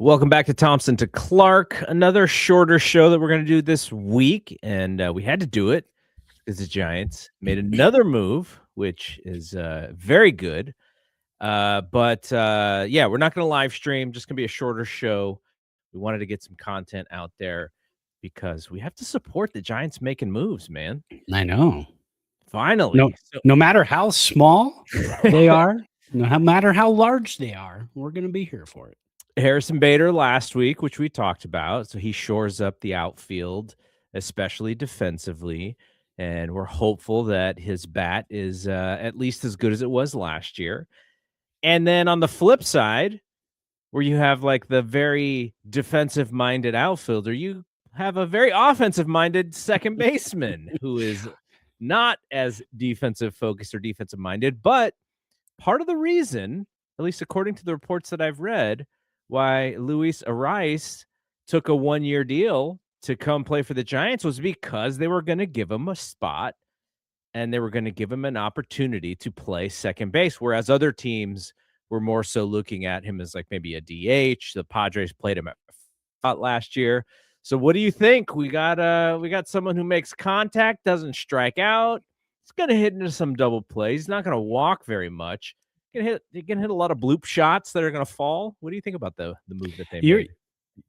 Welcome back to Thompson to Clark. Another shorter show that we're going to do this week. And we had to do it because the Giants made another move, which is very good. But yeah, we're not going to live stream, just going to be a shorter show. We wanted to get some content out there because we have to support the Giants making moves, man. I know. Finally. No matter how small they are, no matter how large they are, we're going to be here for it. Harrison Bader last week, which we talked about. So he shores up the outfield, especially defensively. And we're hopeful that his bat is at least as good as it was last year. And then on the flip side, where you have like the very defensive minded outfielder, you have a very offensive minded second baseman who is not as defensive focused or defensive minded. But part of the reason, at least according to the reports that I've read, why Luis Arraez took a 1-year deal to come play for the Giants was because they were going to give him a spot and they were going to give him an opportunity to play second base, whereas other teams were more so looking at him as like maybe a DH. The Padres played him at last year. So what do you think? We got someone who makes contact, doesn't strike out. He's going to hit into some double plays. He's not going to walk very much. He can hit a lot of bloop shots that are going to fall. What do you think about the move that they made?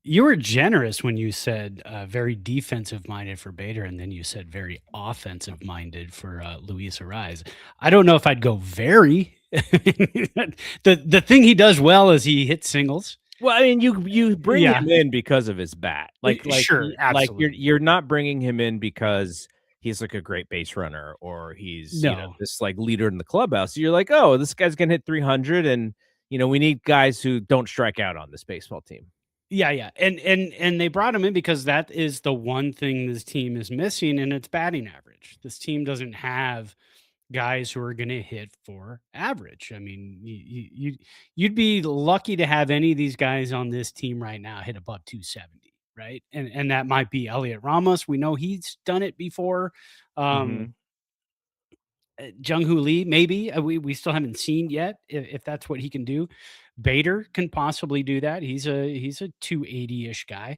You were generous when you said very defensive minded for Bader, and then you said very offensive minded for Luis Arraez. I don't know if I'd go very. The thing he does well is he hits singles. Well, I mean, you bring him in because of his bat. Like sure, absolutely. Like you're not bringing him in because he's like a great base runner or he's this like leader in the clubhouse. You're like, oh, this guy's gonna hit 300, and we need guys who don't strike out on this baseball team. Yeah, and they brought him in because that is the one thing this team is missing, and it's batting average. This team doesn't have guys who are going to hit for average. I mean, you'd be lucky to have any of these guys on this team right now hit above 270, right? And that might be Elliot Ramos. We know he's done it before. Jung-Hoo Lee, maybe we still haven't seen yet if that's what he can do. Bader can possibly do that. He's a 280-ish guy.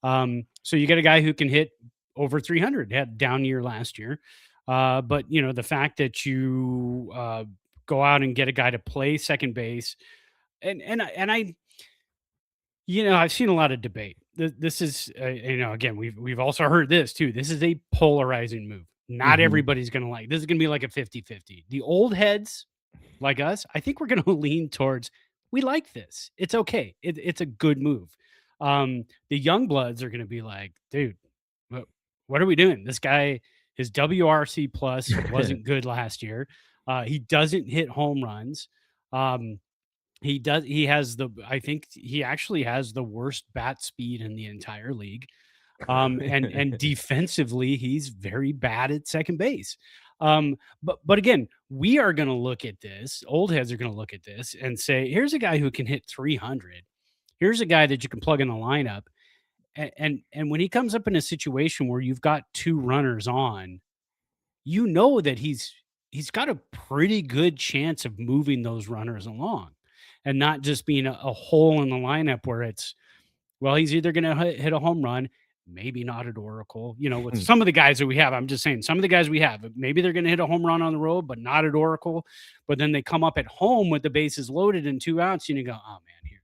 So you get a guy who can hit over 300. Had a down year last year. But the fact that you go out and get a guy to play second base, and I, I've seen a lot of debate. This is, again, we've also heard this too. This is a polarizing move. Not everybody's going to like. This is going to be like a 50-50. The old heads like us, I think we're going to lean towards, we like this. It's okay. It's a good move. The young bloods are going to be like, dude, what are we doing? This guy, his WRC plus wasn't good last year. He doesn't hit home runs. I think he actually has the worst bat speed in the entire league. And defensively, he's very bad at second base. But again, we are going to look at this. Old heads are going to look at this and say, here's a guy who can hit 300. Here's a guy that you can plug in the lineup. And when he comes up in a situation where you've got two runners on, that he's got a pretty good chance of moving those runners along and not just being a hole in the lineup where it's, well, he's either going to hit a home run, maybe not at Oracle. With some of the guys that we have, I'm just saying, some of the guys we have, maybe they're going to hit a home run on the road, but not at Oracle. But then they come up at home with the bases loaded and 2 outs, and you go, oh man, here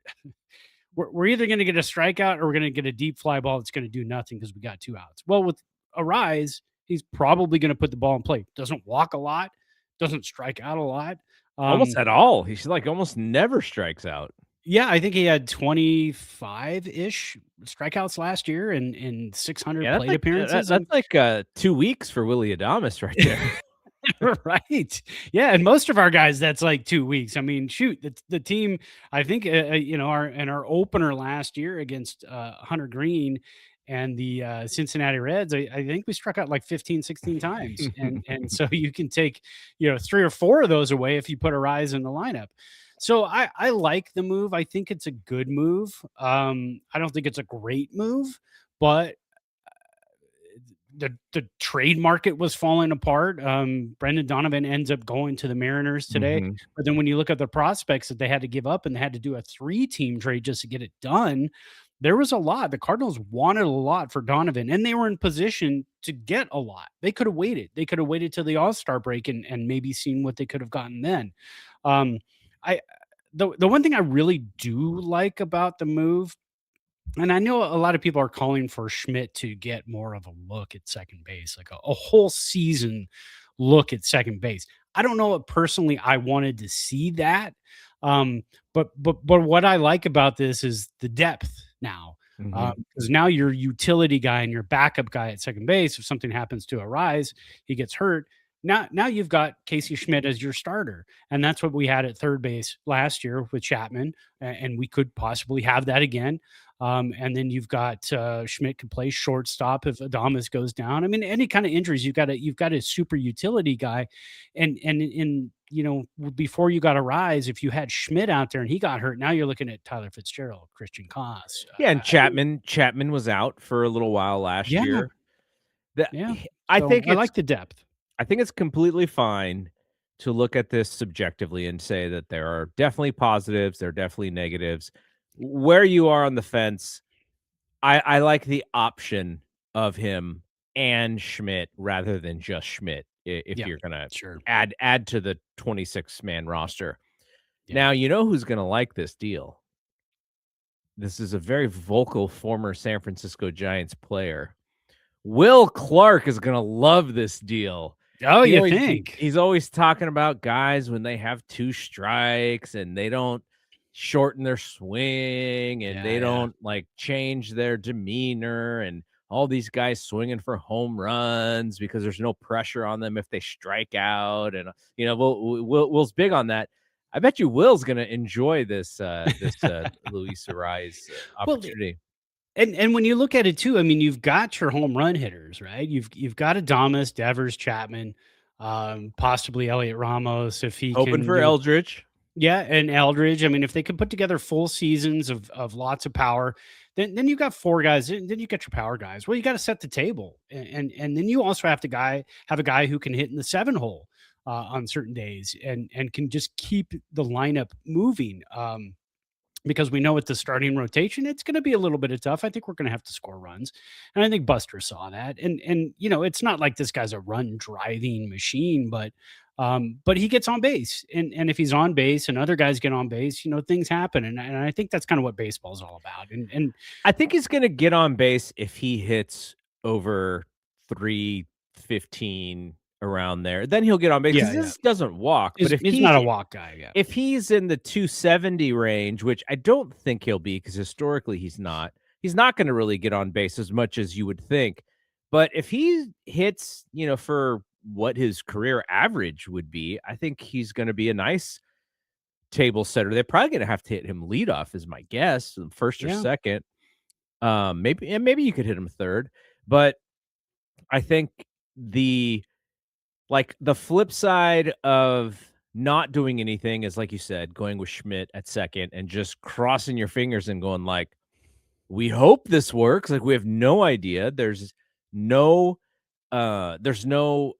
we're either going to get a strikeout or we're going to get a deep fly ball that's going to do nothing because we got 2 outs. Well, with Arraez, he's probably going to put the ball in play. Doesn't walk a lot, doesn't strike out a lot. Almost at all. He's like almost never strikes out. Yeah, I think he had 25-ish strikeouts last year in 600 plate appearances. That's like 2 weeks for Willy Adames right there. Right. Yeah, and most of our guys, that's like 2 weeks. I mean, shoot, the team, I think, our opener last year against Hunter Green and the Cincinnati Reds, I think we struck out like 15, 16 times. and so you can take, 3 or 4 of those away if you put Arraez in the lineup. So I like the move. I think it's a good move. I don't think it's a great move, but the trade market was falling apart. Brendan Donovan ends up going to the Mariners today. Mhm. But then when you look at the prospects that they had to give up and they had to do a 3-team trade just to get it done, there was a lot. The Cardinals wanted a lot for Donovan, and they were in position to get a lot. They could have waited. They could have waited till the All-Star break and maybe seen what they could have gotten then. Um, I the one thing I really do like about the move, and I know a lot of people are calling for Schmidt to get more of a look at second base, like a whole season look at second base. I don't know if personally I wanted to see that. But what I like about this is the depth now. Mhm. Because now your utility guy and your backup guy at second base, if something happens to Arraez, he gets hurt. Now you've got Casey Schmidt as your starter. And that's what we had at third base last year with Chapman. And we could possibly have that again. And then you've got Schmidt can play shortstop if Adames goes down. I mean, any kind of injuries, you've got a super utility guy, and in before you got a rise, if you had Schmidt out there and he got hurt, now you're looking at Tyler Fitzgerald, Christian Koss. Yeah, and Chapman was out for a little while last Yeah, year. The yeah. I So think I it's like the depth. I think it's completely fine to look at this subjectively and say that there are definitely positives, there are definitely negatives. Where you are on the fence, I like the option of him and Schmidt rather than just Schmidt if Yeah, you're gonna sure. add to the 26-man roster. Yeah. Now, you know who's gonna like this deal? This is a very vocal former San Francisco Giants player. Will Clark is gonna love this deal. Oh, you think? He's always talking about guys when they have 2 strikes and they don't shorten their swing and Yeah, they yeah. don't, like, change their demeanor, and all these guys swinging for home runs because there's no pressure on them if they strike out, and, Will's big on that. I bet you Will's gonna enjoy this Luis Arraez Well, opportunity. and when you look at it too, I mean, you've got your home run hitters, right? You've got Adames, Devers, Chapman, possibly Elliot Ramos if he Hoping can, for Eldridge. yeah, and Eldridge. I mean, if they can put together full seasons of lots of power, then you've got 4 guys. Then you get your power guys. Well, you got to set the table, and then you also have a guy who can hit in the 7 hole on certain days and can just keep the lineup moving. Because we know with the starting rotation, it's going to be a little bit of tough. I think we're going to have to score runs, and I think Buster saw that. And it's not like this guy's a run driving machine, but he gets on base, and if he's on base and other guys get on base, things happen, and I think that's kind of what baseball's all about. And I think he's gonna get on base if he hits over 315 around there, then he'll get on base yeah, because yeah, this doesn't walk, but he's not a walk guy. Yeah, if he's in the 270 range, which I don't think he'll be because historically he's not gonna really get on base as much as you would think, but if he hits, for what his career average would be, I think he's gonna be a nice table setter. They're probably gonna have to hit him leadoff is my guess, first or yeah, second. Maybe you could hit him third, but I think the the flip side of not doing anything is, like you said, going with Schmidt at second and just crossing your fingers and going like, we hope this works. Like we have no idea. No there's no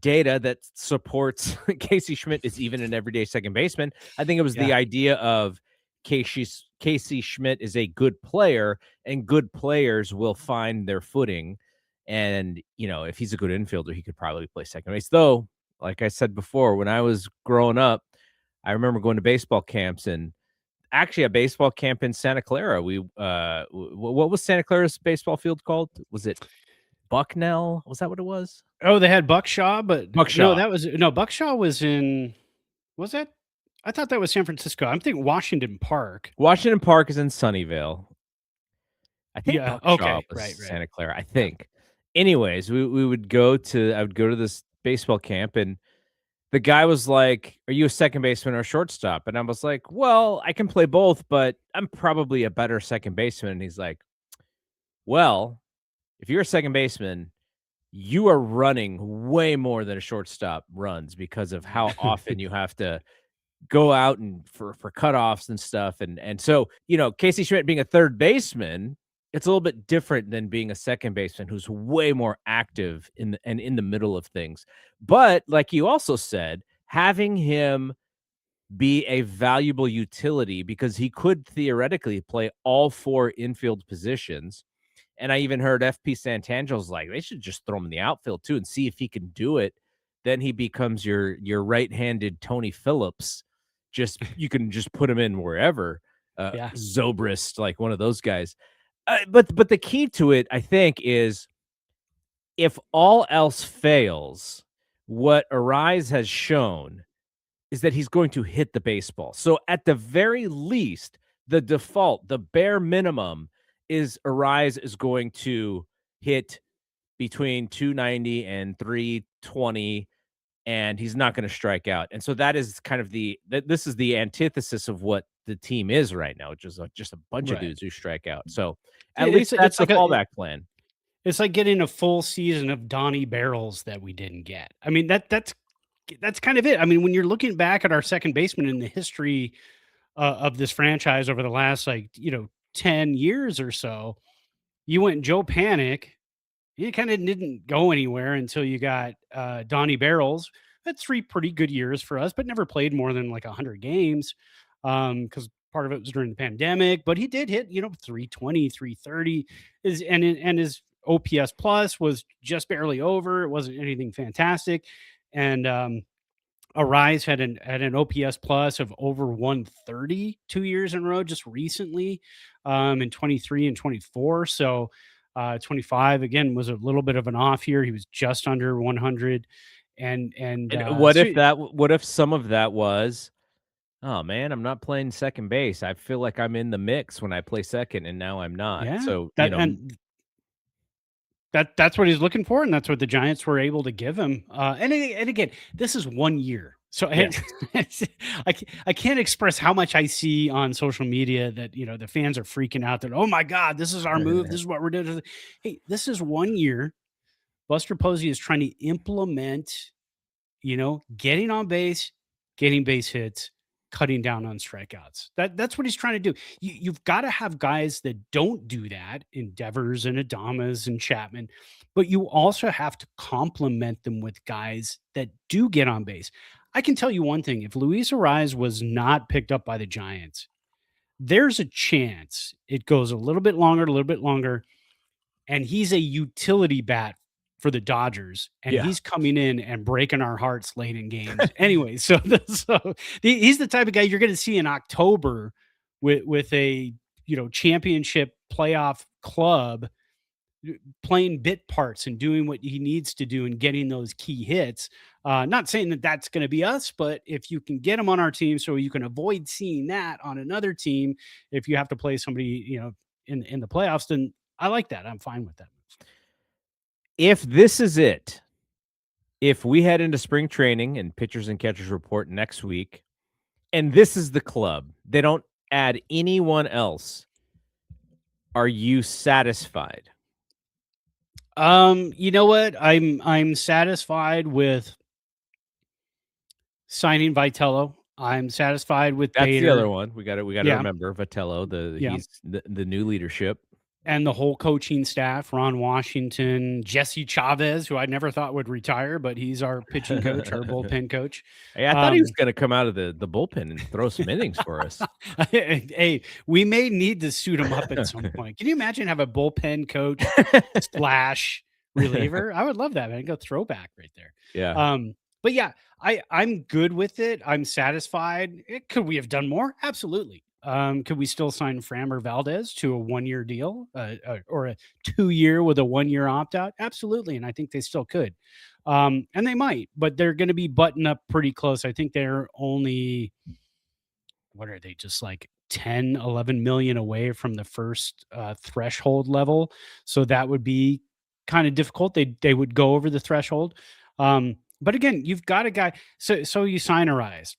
data that supports Casey Schmidt is even an everyday second baseman. I think it was yeah, the idea of Casey Schmidt is a good player, and good players will find their footing. And if he's a good infielder, he could probably play second base. Though, like I said before, when I was growing up, I remember going to baseball camps, and actually a baseball camp in Santa Clara. What was Santa Clara's baseball field called? Was it Bucknell? Was that what it was? Oh, they had Buckshaw, but no, Buckshaw. Buckshaw was in. Was that? I thought that was San Francisco. I'm thinking Washington Park. Washington Park is in Sunnyvale. I think Yeah. Buckshaw Okay. was Right. Right. Santa Clara, I Yeah. think. Anyways, we would go to I would go to this baseball camp, and the guy was like, "Are you a second baseman or a shortstop?" And I was like, "Well, I can play both, but I'm probably a better second baseman." And he's like, "Well, if you're a second baseman, you are running way more than a shortstop runs because of how often you have to go out and for cutoffs and stuff." And so, Casey Schmidt being a third baseman, it's a little bit different than being a second baseman who's way more active in the middle of things. But like you also said, having him be a valuable utility because he could theoretically play all four infield positions. And I even heard FP Santangel's like they should just throw him in the outfield too and see if he can do it. Then he becomes your right-handed Tony Phillips. Just you can just put him in wherever. Yeah. Zobrist, like one of those guys. But the key to it, I think, is if all else fails, what Arraez has shown is that he's going to hit the baseball. So at the very least, the default, the bare minimum is Arraez is going to hit between 290 and 320 and he's not going to strike out. And so that is kind of this is the antithesis of what the team is right now, which is just a bunch of Right. dudes who strike out. So Yeah, at least that's it's the like a fallback plan. it's like getting a full season of Donnie Barrels that we didn't get. I mean, that's kind of it. I mean, when you're looking back at our second baseman in the history of this franchise over the last 10 years or so, you went Joe Panic. He kind of didn't go anywhere until you got Donnie Barrels. Had 3 pretty good years for us, but never played more than like 100 games because part of it was during the pandemic. But he did hit 320, 330, and his OPS plus was just barely over. It wasn't anything fantastic, and Arraez had an OPS plus of over 130 2 years in a row just recently, in 23 and 24. So 25 again was a little bit of an off year. He was just under 100, and And so what if some of that was, "Oh, man, I'm not playing second base. I feel like I'm in the mix when I play second, and now I'm not." yeah, So, that and that's what he's looking for, and that's what the Giants were able to give him. And again, this is 1 year, so yes. I can't express how much I see on social media that the fans are freaking out that, oh my god, this is our move, this is what we're doing. Hey, this is 1 year. Buster Posey is trying to implement getting on base, getting base hits, cutting down on strikeouts. That's what he's trying to do. You've got to have guys that don't do that, Endeavors and Adamas and Chapman, but you also have to complement them with guys that do get on base. I can tell you one thing: if Luis Arraez was not picked up by the Giants, there's a chance it goes a little bit longer, and he's a utility bat for the Dodgers, and Yeah. he's coming in and breaking our hearts late in games. Anyway, he's the type of guy you're going to see in October with a championship playoff club playing bit parts and doing what he needs to do and getting those key hits. Not saying that that's going to be us, but if you can get him on our team, so you can avoid seeing that on another team, if you have to play somebody in the playoffs, then I like that. I'm fine with that. If this is it, if we head into spring training and pitchers and catchers report next week, and this is the club, they don't add anyone else, are you satisfied? You know what? I'm satisfied with signing Vitello. I'm satisfied with That's the other Bader. one. We gotta Yeah, remember Vitello, yeah. he's the new leadership. And the whole coaching staff, Ron Washington, Jesse Chavez, who I never thought would retire, but he's our pitching coach, our bullpen coach. Hey, I thought he was gonna come out of the bullpen and throw some innings for us. Hey, we may need to suit him up at some point. Can you imagine have a bullpen coach slash reliever? I would love that, man. Go throwback right there. Yeah. But yeah, I'm good with it. I'm satisfied. Could we have done more? Absolutely. Could we still sign Framber Valdez to a 1-year deal, or a 2-year with a 1-year opt out? Absolutely, and I think they still could, and they might, but they're going to be buttoned up pretty close. I think they're only, what are they, just like 10, 11 million away from the first threshold level, so that would be kind of difficult. They would go over the threshold, but again, you've got a guy. So you sign Arraez,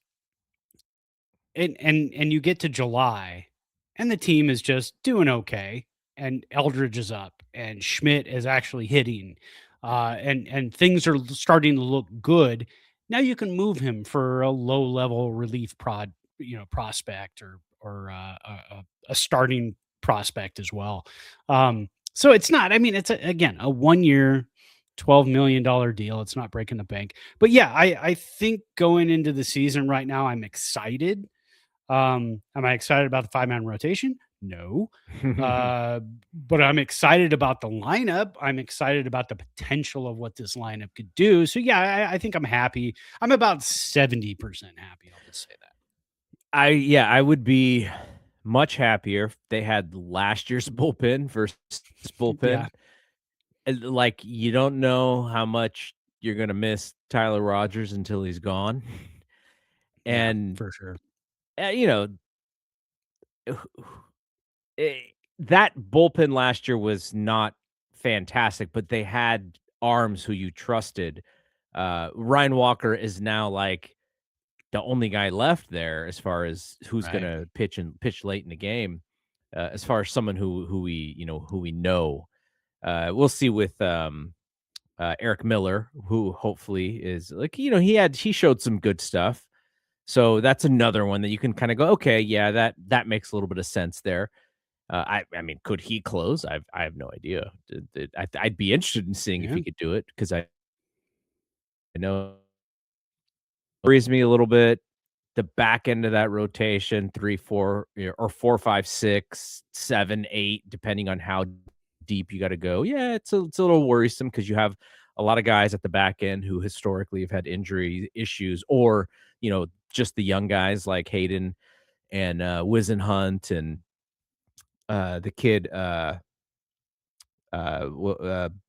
and you get to July, and the team is just doing okay, and Eldridge is up, and Schmidt is actually hitting, and things are starting to look good. Now you can move him for a low level relief prospect, or a starting prospect as well. So it's not. I mean, it's again a 1 year, $12 million deal. It's not breaking the bank. But yeah, I think going into the season right now, I'm excited. Am I excited about the 5-man rotation? No. But I'm excited about the lineup. I'm excited about the potential of what this lineup could do. So yeah, I think I'm happy. I'm about 70% happy. I'll just say that. I would be much happier if they had last year's bullpen versus this Yeah. bullpen. Like, you don't know how much you're gonna miss Tyler Rogers until he's gone. Yeah, And, for sure. you know, eh, that bullpen last year was not fantastic, but they had arms who you trusted. Ryan Walker is now, like, the only guy left there as far as who's Right. gonna pitch late in the game, as far as someone who we know. We'll see with, Eric Miller, who hopefully is like, he showed some good stuff. So that's another one that you can kinda go, "Okay, yeah, that makes a little bit of sense there." I mean, could he close? I have no idea. I'd be interested in seeing if Yeah. he could do it because I know worries me a little bit. The back end of that rotation, 3, 4, or 4, 5, 6, 7, 8, depending on how deep you gotta go. Yeah, it's a little worrisome because you have a lot of guys at the back end who historically have had injury issues or, just the young guys like Hayden and, Hunt and, the kid,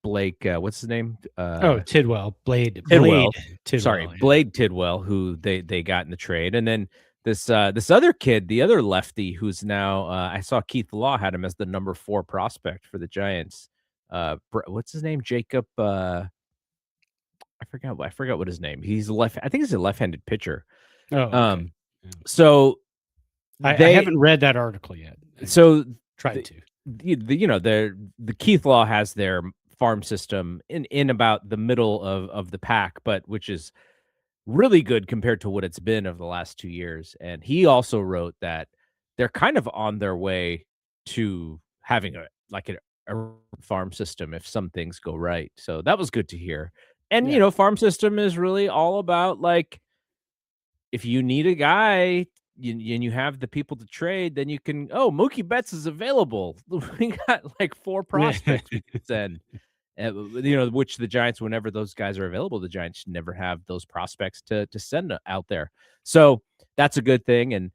Blake, what's his name? Oh, Tidwell, Blade Tidwell. Sorry, Tidwell. Yeah. Blade Tidwell, who they got in the trade, and then this other kid, the other lefty, who's now I saw Keith Law had him as the number 4 prospect for the Giants. What's his name? Jacob. I forgot what his name. He's a left. I think he's a left-handed pitcher. Oh, okay. Um, Yeah. so I they haven't read that article yet. I so tried the, to. the Keith Law has their farm system in about the middle of the pack, but which is really good compared to what it's been over the last 2 years, and he also wrote that they're kind of on their way to having a farm system if some things go right, so that was good to hear, and, Yeah. farm system is really all about, like, if you need a guy and you have the people to trade, then you can, "Oh, Mookie Betts is available. We got, like, 4 prospects we can send." Which the Giants, whenever those guys are available, the Giants never have those prospects to send out there. So that's a good thing. And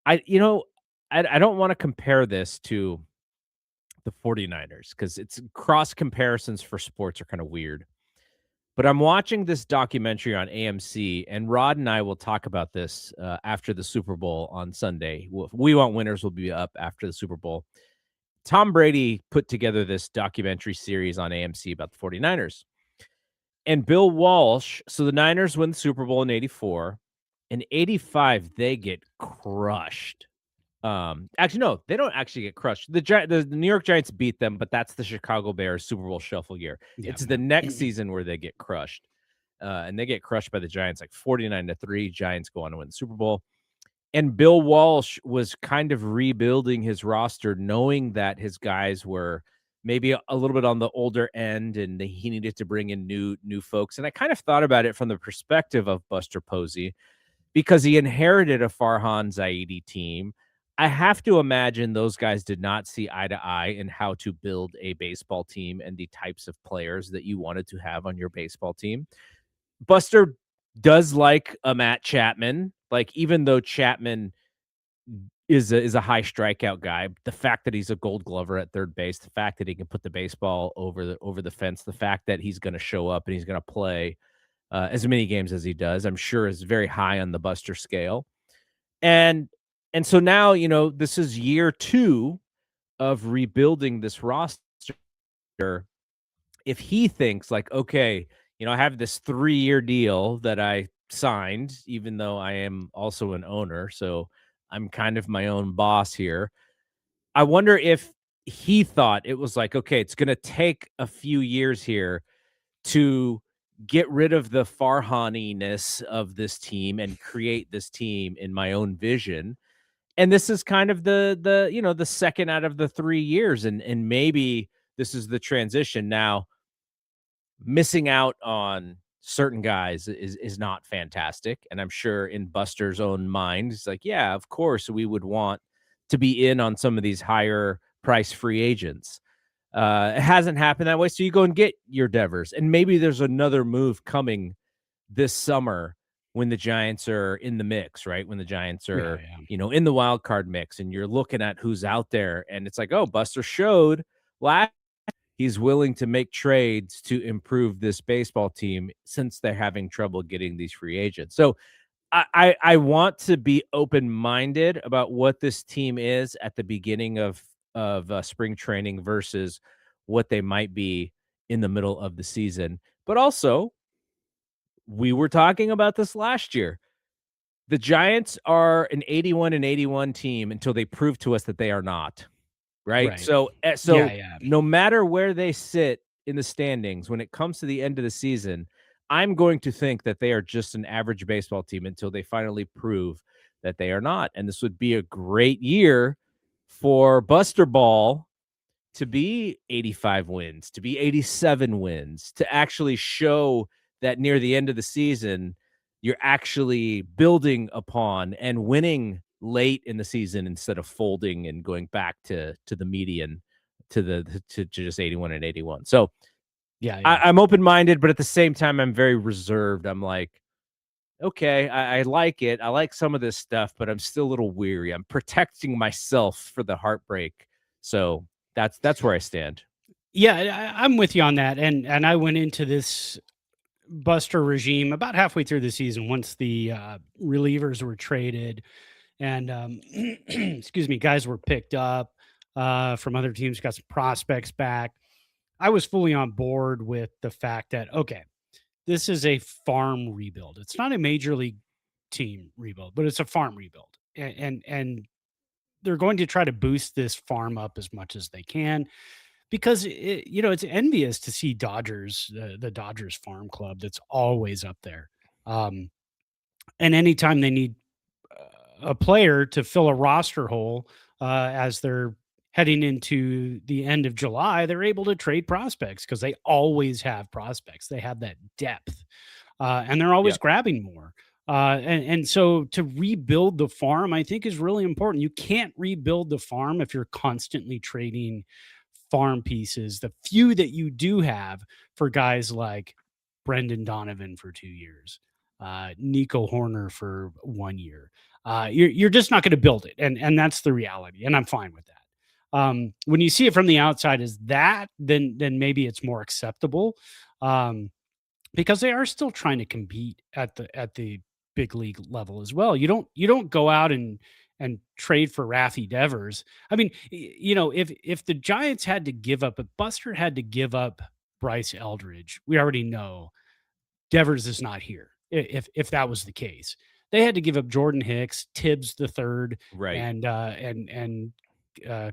I don't want to compare this to the 49ers because it's cross comparisons for sports are kind of weird. But I'm watching this documentary on AMC, and Rod and I will talk about this after the Super Bowl on Sunday. We Want Winners will be up after the Super Bowl. Tom Brady put together this documentary series on AMC about the 49ers. And Bill Walsh, so the Niners win the Super Bowl in 84. In 85, they get crushed. Actually, no, they don't actually get crushed. The New York Giants beat them, but that's the Chicago Bears Super Bowl shuffle year. Yeah. It's the next season where they get crushed. And they get crushed by the Giants like 49-3. Giants go on to win the Super Bowl. And Bill Walsh was kind of rebuilding his roster, knowing that his guys were maybe a little bit on the older end, and he needed to bring in new folks. And I kind of thought about it from the perspective of Buster Posey because he inherited a Farhan Zaidi team. I have to imagine those guys did not see eye to eye in how to build a baseball team and the types of players that you wanted to have on your baseball team. Buster does like a Matt Chapman. Like, even though Chapman is a high strikeout guy, the fact that he's a Gold Glover at third base, the fact that he can put the baseball over the fence, the fact that he's going to show up and he's going to play as many games as he does, I'm sure is very high on the Buster scale. And so now, this is year 2 of rebuilding this roster. If he thinks like, okay, I have this 3-year deal that I signed, even though I am also an owner, so I'm kind of my own boss here. I wonder if he thought it was like, okay, it's going to take a few years here to get rid of the Farhaniness of this team and create this team in my own vision. and this is kind of the second out of the 3 years, and maybe this is the transition. Now, missing out on certain guys is not fantastic, and I'm sure in Buster's own mind, he's like, "Yeah, of course, we would want to be in on some of these higher price free agents." It hasn't happened that way, so you go and get your Devers, and maybe there's another move coming this summer when the Giants are in the mix, right? When the Giants Yeah, are, yeah. in the wild card mix, and you're looking at who's out there, and it's like, oh, Buster showed last he's willing to make trades to improve this baseball team since they're having trouble getting these free agents. So I want to be open minded about what this team is at the beginning of spring training versus what they might be in the middle of the season. But also, we were talking about this last year. The Giants are an 81-81 team until they prove to us that they are not, right? Right. So Yeah, yeah. no matter where they sit in the standings when it comes to the end of the season, I'm going to think that they are just an average baseball team until they finally prove that they are not. And this would be a great year for Buster Ball to be 85 wins, to be 87 wins, to actually show that near the end of the season, you're actually building upon and winning late in the season instead of folding and going back to the median to just 81-81. So Yeah, yeah. I'm open minded, but at the same time, I'm very reserved. I'm like, okay, I like it. I like some of this stuff, but I'm still a little weary. I'm protecting myself for the heartbreak. So that's where I stand. Yeah, I'm with you on that, and I went into this Buster regime about halfway through the season once the relievers were traded and excuse me, guys were picked up from other teams, got some prospects back. I was fully on board with the fact that okay, this is a farm rebuild. It's not a major league team rebuild, but it's a farm rebuild, and they're going to try to boost this farm up as much as they can because it's envious to see Dodgers, the Dodgers farm club that's always up there. Um, and anytime they need a player to fill a roster hole as they're heading into the end of July, they're able to trade prospects because they always have prospects. They have that depth, and they're always Yep. grabbing more. And so to rebuild the farm, I think is really important. You can't rebuild the farm if you're constantly trading farm pieces. The few that you do have for guys like Brendan Donovan for 2 years, Nico Horner for 1 year. You're just not going to build it, and that's the reality. And I'm fine with that. When you see it from the outside as that, then maybe it's more acceptable. Because they are still trying to compete at the big league level as well. You don't go out and trade for Rafi Devers. I mean, if the Giants had to give up, if Buster had to give up Bryce Eldridge, we already know Devers is not here. If that was the case, they had to give up Jordan Hicks, Tibbs the third, Right. and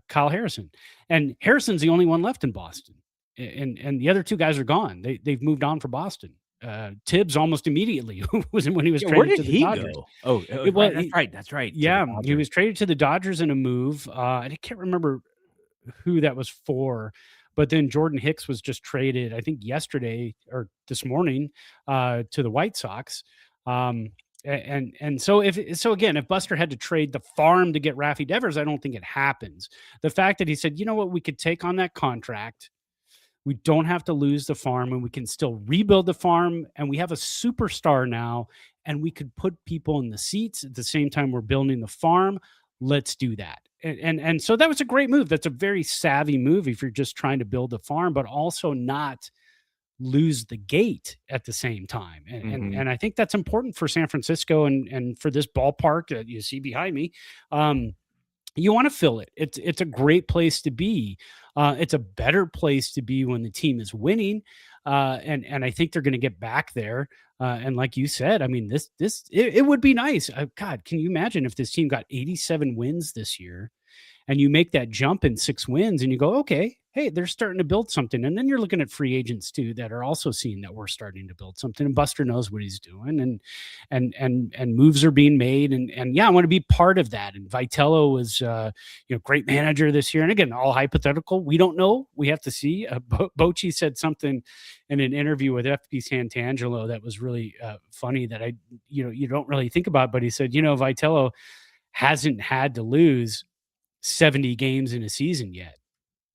Kyle Harrison. And Harrison's the only one left in Boston, and the other two guys are gone. They've moved on for Boston. Tibbs almost immediately was when he was Yeah, where traded did to the he Dodgers. go? Oh, It was right, that's right, that's right, to the yeah, he Dodgers. was traded to the Dodgers in a move. And I can't remember who that was for, but then Jordan Hicks was just traded, I think yesterday or this morning, to the White Sox. And so again, if Buster had to trade the farm to get Rafi Devers, I don't think it happens. The fact that he said, you know what, we could take on that contract. We don't have to lose the farm and we can still rebuild the farm. And we have a superstar now and we could put people in the seats at the same time we're building the farm. Let's do that. And so that was a great move. That's a very savvy move if you're just trying to build a farm, but also not lose the gate at the same time. And Mhm. and I think that's important for San Francisco and for this ballpark that you see behind me. You want to fill it. It's a great place to be. It's a better place to be when the team is winning, and I think they're going to get back there. And like you said, I mean, it would be nice. God, can you imagine if this team got 87 wins this year, and you make that jump in 6 wins, and you go, okay. hey, they're starting to build something. And then you're looking at free agents too that are also seeing that we're starting to build something. And Buster knows what he's doing, and moves are being made. And yeah, I want to be part of that. And Vitello was great manager this year. And again, all hypothetical. We don't know. We have to see. Bochy said something in an interview with FP Santangelo that was really funny that you don't really think about, but he said, Vitello hasn't had to lose 70 games in a season yet.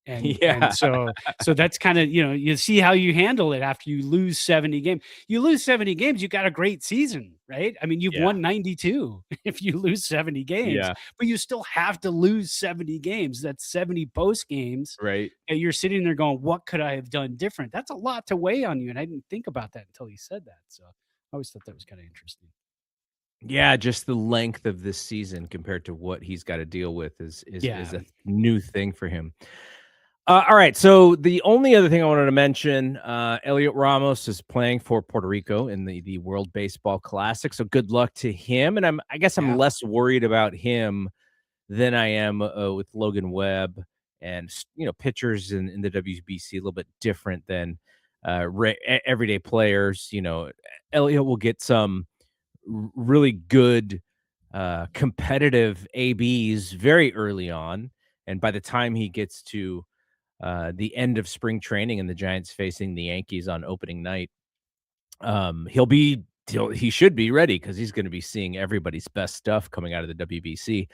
And Yeah. so that's kind of, you see how you handle it after you lose 70 games. You lose 70 games, you got a great season, right? I mean, you've Yeah. won 92 if you lose 70 games, Yeah. but you still have to lose 70 games. That's 70 post games. Right. And you're sitting there going, what could I have done different? That's a lot to weigh on you. And I didn't think about that until he said that. So I always thought that was kind of interesting. Yeah, just the length of this season compared to what he's got to deal with is Yeah. a new thing for him. All right, so the only other thing I wanted to mention, Elliot Ramos is playing for Puerto Rico in the World Baseball Classic, so good luck to him. And I guess I'm Yeah. less worried about him than I am with Logan Webb, and pitchers in the WBC a little bit different than everyday players. Elliot will get some really good competitive ABs very early on, and by the time he gets to the end of spring training and the Giants facing the Yankees on opening night, he should be ready because he's going to be seeing everybody's best stuff coming out of the WBC.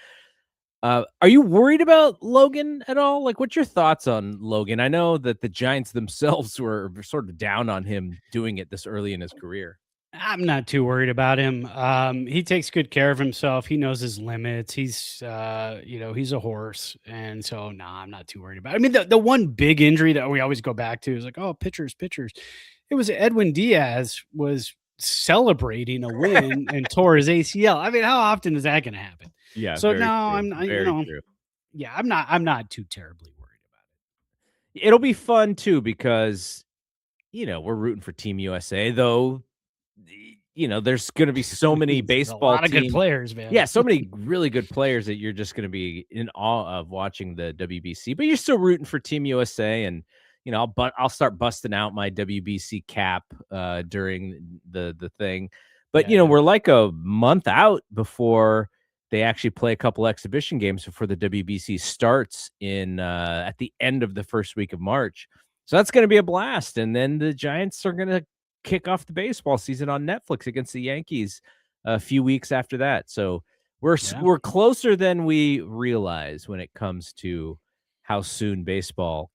Are you worried about Logan at all? Like, what's your thoughts on Logan? I know that the Giants themselves were sort of down on him doing it this early in his career. I'm not too worried about him. He takes good care of himself. He knows his limits. He's a horse, and so I'm not too worried about it. I mean, the one big injury that we always go back to is like, oh, pitchers. It was Edwin Diaz was celebrating a win and tore his ACL. I mean, how often is that going to happen? Yeah, So no, very true. I'm not. Very true. Yeah, I'm not too terribly worried about It'll be fun too because we're rooting for Team USA, though. There's going to be so many it. There's a baseball lot of good teams. players, man. Yeah, so many really good players that you're just going to be in awe of watching the WBC, but you're still rooting for Team USA. And I'll start busting out my WBC cap during the thing. But Yeah. we're like a month out before they actually play a couple exhibition games before the WBC starts in at the end of the first week of March. So that's going to be a blast. And then the Giants are going to kick off the baseball season on Netflix against the Yankees a few weeks after that. So we're closer than we realize when it comes to how soon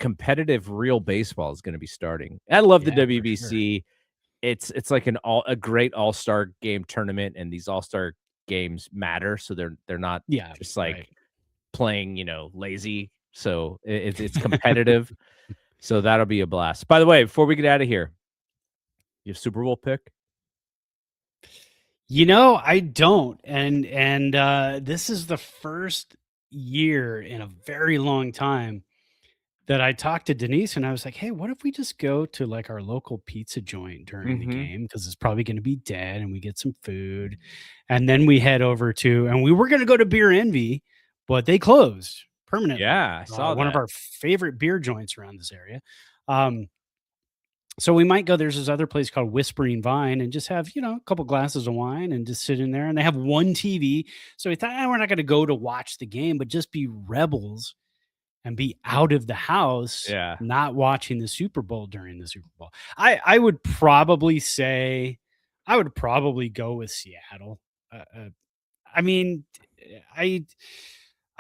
competitive real baseball is going to be starting. I love the Yeah, for sure. WBC. It's like a great all-star game tournament, and these all-star games matter. So they're not Yeah, just right. like playing, lazy. So it's competitive. So that'll be a blast. By the way, before we get out of here, you have Super Bowl pick? I don't. And this is the first year in a very long time that I talked to Denise and I was like, "Hey, what if we just go to like our local pizza joint during the Mhm. game because it's probably going to be dead and we get some food." And then we head over and we were going to go to Beer Envy, but they closed permanently. Yeah, I saw One of that. our favorite beer joints around this area. Um, so we might go. There's this other place called Whispering Vine and just have, a couple glasses of wine and just sit in there. And they have one TV. So we thought, we're not going to go to watch the game, but just be rebels and be out of the house, Yeah. not watching the Super Bowl during the Super Bowl. I would probably say, I would probably go with Seattle. I mean, I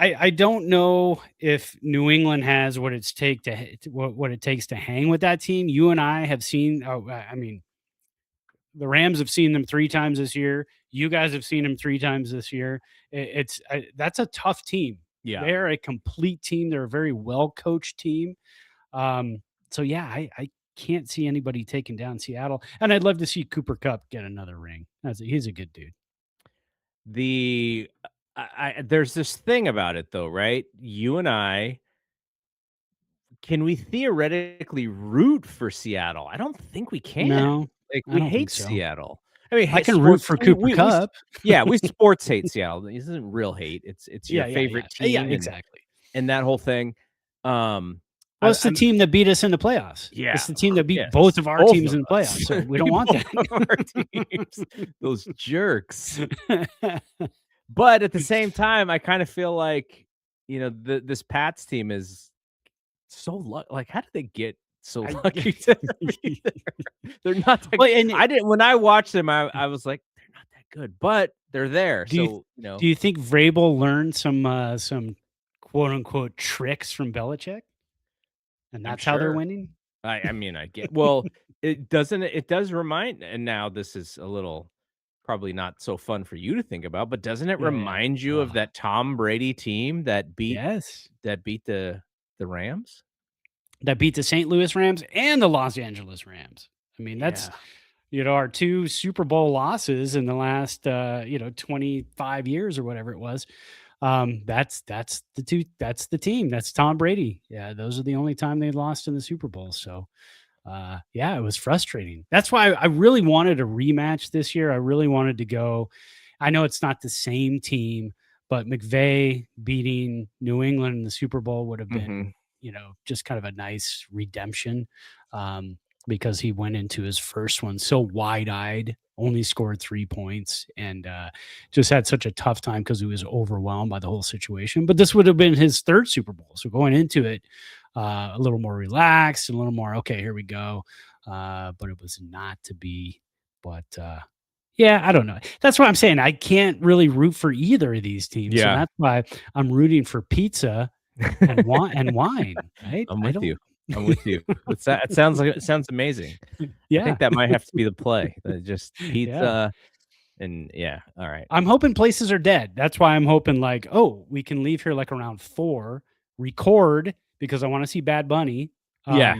I don't know if New England has what it's take what it takes to hang with that team. You and I have seen. Oh, I mean, the Rams have seen them 3 times this year. You guys have seen them 3 times this year. That's a tough team. Yeah. They're a complete team. They're a very well coached team. So yeah, I can't see anybody taking down Seattle, and I'd love to see Cooper Cup get another ring. He's a good dude. The there's this thing about it though, right? You and I, can we theoretically root for Seattle? I don't think we can. No, Like, I we don't think hate so. Seattle. I mean, I hate can root sports. for Cooper Cup. Yeah, we sports hate Seattle. This isn't real hate. It's your Yeah, yeah, yeah. favorite Yeah, team exactly. and that whole thing. Um, Well, it's the team that beat us in the playoffs. Yeah, It's the team that beat yes, both of our both teams of in the us. playoffs. So we don't want Both of our teams, those jerks. But at the same time, I kind of feel like, this Pats team is so like, how did they get so lucky to be there? They're not that Well, and I didn't when I watched them, I was like, they're not that good, but they're there. do you So, do you think Vrabel learned some quote unquote tricks from Belichick, and I'm that's how they're sure. winning? I mean, I get well, it does remind, and now this is a little probably not so fun for you to think about, but doesn't it Yeah. remind you of that Tom Brady team that beat Yes. the Rams? That beat the St. Louis Rams and the Los Angeles Rams. I mean, that's, Yeah. our 2 Super Bowl losses in the last, 25 years or whatever it was. That's the team. That's Tom Brady. Yeah, those are the only time they lost in the Super Bowl. So, yeah, it was frustrating. That's why I really wanted a rematch this year. I really wanted to go. I know it's not the same team, but McVay beating New England in the Super Bowl would have Mhm. been, just kind of a nice redemption, because he went into his first one so wide-eyed, only scored 3 points, and just had such a tough time because he was overwhelmed by the whole situation. But this would have been his third Super Bowl, so going into it a little more relaxed and a little more, okay, here we go. But it was not to be. But yeah, I don't know. That's what I'm saying. I can't really root for either of these teams, so Yeah. that's why I'm rooting for pizza and wine. Right? I'm I with don't. you. I'm with you. It sounds amazing. I Yeah, think that might have to be the play. Just yeah. pizza and yeah, all right. I'm hoping places are dead. That's why I'm hoping like, oh, we can leave here like around 4, record because I want to see Bad Bunny. Yeah.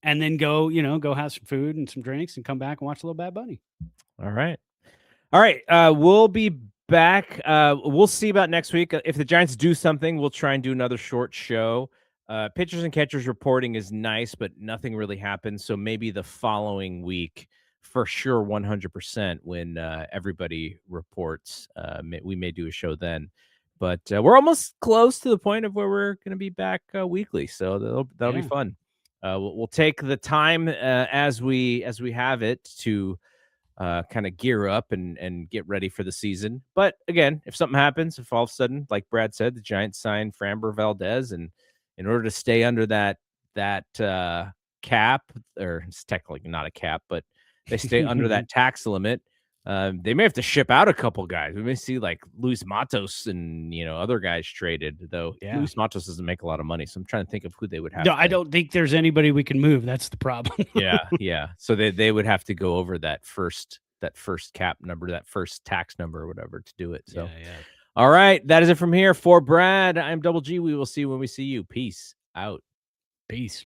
And then go, go have some food and some drinks and come back and watch a little Bad Bunny. All right. All right. We'll be back. We'll see about next week. If the Giants do something, we'll try and do another short show. Pitchers and catchers reporting is nice, but nothing really happens. So maybe the following week, for sure, 100% when everybody reports, we may do a show then. But we're almost close to the point of where we're going to be back weekly, so that'll be Yeah. fun. We'll take the time as we have it to kind of gear up and get ready for the season. But again, if something happens, if all of a sudden, like Brad said, the Giants sign Framber Valdez, and in order to stay under that cap, or it's technically not a cap, but they stay under that tax limit, they may have to ship out a couple guys. We may see like Luis Matos and other guys traded, though. Yeah. Luis Matos doesn't make a lot of money, so I'm trying to think of who they would have. No, I don't think there's anybody we can move. That's the problem. Yeah. So they would have to go over that first cap number, that first tax number or whatever to do it. So, Yeah. All right, that is it from here for Brad. I'm Double G. We will see you when we see you. Peace out. Peace.